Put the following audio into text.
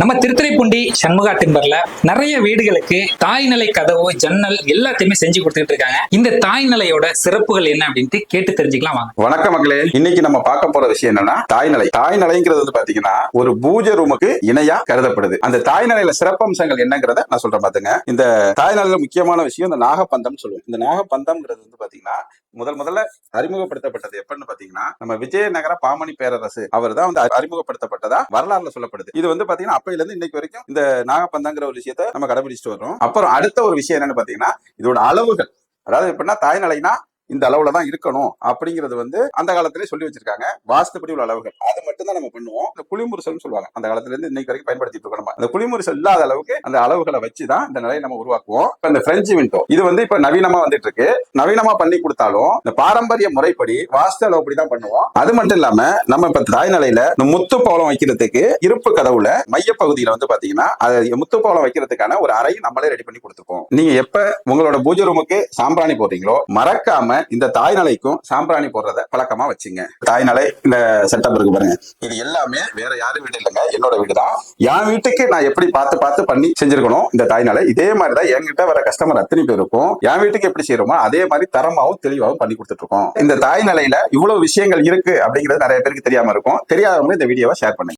நம்ம திருத்துறைப்பூண்டி சண்முகா டிம்பர்ல நிறைய வீடுகளுக்கு தாய்நிலை கதவு ஜன்னல் எல்லாத்தையுமே செஞ்சு கொடுத்துட்டு இருக்காங்க. இந்த தாய்நிலையோட சிறப்புகள் என்ன அப்படின்ட்டு கேட்டு தெரிஞ்சுக்கலாம் வாங்க. வணக்கம் மக்களே, இன்னைக்கு நம்ம பார்க்க போற விஷயம் என்னன்னா தாய்நிலை. தாய்நிலைங்கிறது வந்து பாத்தீங்கன்னா ஒரு பூஜை ரூமுக்கு இணையா கருதப்படுது. அந்த தாய்நிலையில சிறப்பம்சங்கள் என்னங்கிறத நான் சொல்றேன் பாத்துங்க. இந்த தாய்நிலையில முக்கியமான விஷயம் இந்த நாகப்பந்தம் சொல்லுவோம். இந்த நாகப்பந்தம்ங்கிறது வந்து பாத்தீங்கன்னா முதல்ல அறிமுகப்படுத்தப்பட்டது எப்பன்னு பாத்தீங்கன்னா நம்ம விஜயநகர பாமணி பேரரசு அவர் தான் வந்து அறிமுகப்படுத்தப்பட்டதா வரலாறுல சொல்லப்படுது. இது வந்து பாத்தீங்கன்னா அப்பையில இருந்து இன்னைக்கு வரைக்கும் இந்த நாகப்பந்தங்கிற ஒரு விஷயத்த நம்ம கடைபிடிச்சிட்டு வரோம். அப்புறம் அடுத்த ஒரு விஷயம் என்னன்னு பாத்தீங்கன்னா இதோட அளவுகள். அதாவது எப்படின்னா தாய்நிலைனா இந்த அளவுல தான் இருக்கணும் அப்படிங்கிறது வந்து அந்த காலத்திலே சொல்லி வச்சிருக்காங்க. வாஸ்துப்படி உள்ள அளவுகள் அது மட்டும் தான் நம்ம பண்ணுவோம். இந்த குளிமுரிசல் சொல்லுவாங்க. அந்த காலத்துல இருந்து இன்னைக்கு வரைக்கும் பயன்படுத்திட்டு இருக்கோம். நம்ம அந்த குளிமுரிசல் இல்லாத அளவுக்கு அந்த அளவுகளை வச்சுதான் இந்த நிலையை நம்ம உருவாக்குவோம். இப்ப இந்த பிரெஞ்சு விண்டோ இது வந்து இப்ப நவீனமா வந்துட்டு இருக்கு. நவீனமா பண்ணி கொடுத்தாலும் இந்த பாரம்பரிய முறைப்படி வாஸ்து அளவுப்படி தான் பண்ணுவோம். அது மட்டும் இல்லாம நம்ம இப்ப தாய்நிலையில இந்த முத்து பவளம் வைக்கிறதுக்கு இருப்பு கதவுல மையப்பகுதியில வந்து பாத்தீங்கன்னா முத்து பவளம் வைக்கிறதுக்கான ஒரு அறை நம்மளே ரெடி பண்ணி கொடுத்துருக்கோம். நீங்க எப்ப உங்களோட பூஜை ரூமுக்கு சாம்பிராணி போடுறீங்களோ மறக்காம இந்த தாய்நிலைக்கும் சாம்பிராணி போடுறத பழக்கமா வச்சுங்க. தாய்நிலை இந்த செட்டப் இருக்கு பாருங்க, இது எல்லாமே வேற யாரும் வீடு இல்லைங்க, என்னோட வீடு தான். என் வீட்டுக்கு நான் எப்படி பார்த்து பண்ணி செஞ்சிருக்கணும் இந்த தாய்நிலை. இதே மாதிரிதான் என்கிட்ட வர கஸ்டமர் அத்தனை பேருக்கும் என் வீட்டுக்கு எப்படி செய்யறோமோ அதே மாதிரி தரமாவும் தெளிவாகவும் பண்ணி கொடுத்துட்டு இருக்கோம். இந்த தாய்நிலையில இவ்வளவு விஷயங்கள் இருக்கு அப்படிங்கிறது நிறைய பேருக்கு தெரியாம இருக்கும். தெரியாதவங்க இந்த வீடியோவை ஷேர் பண்ணுங்க.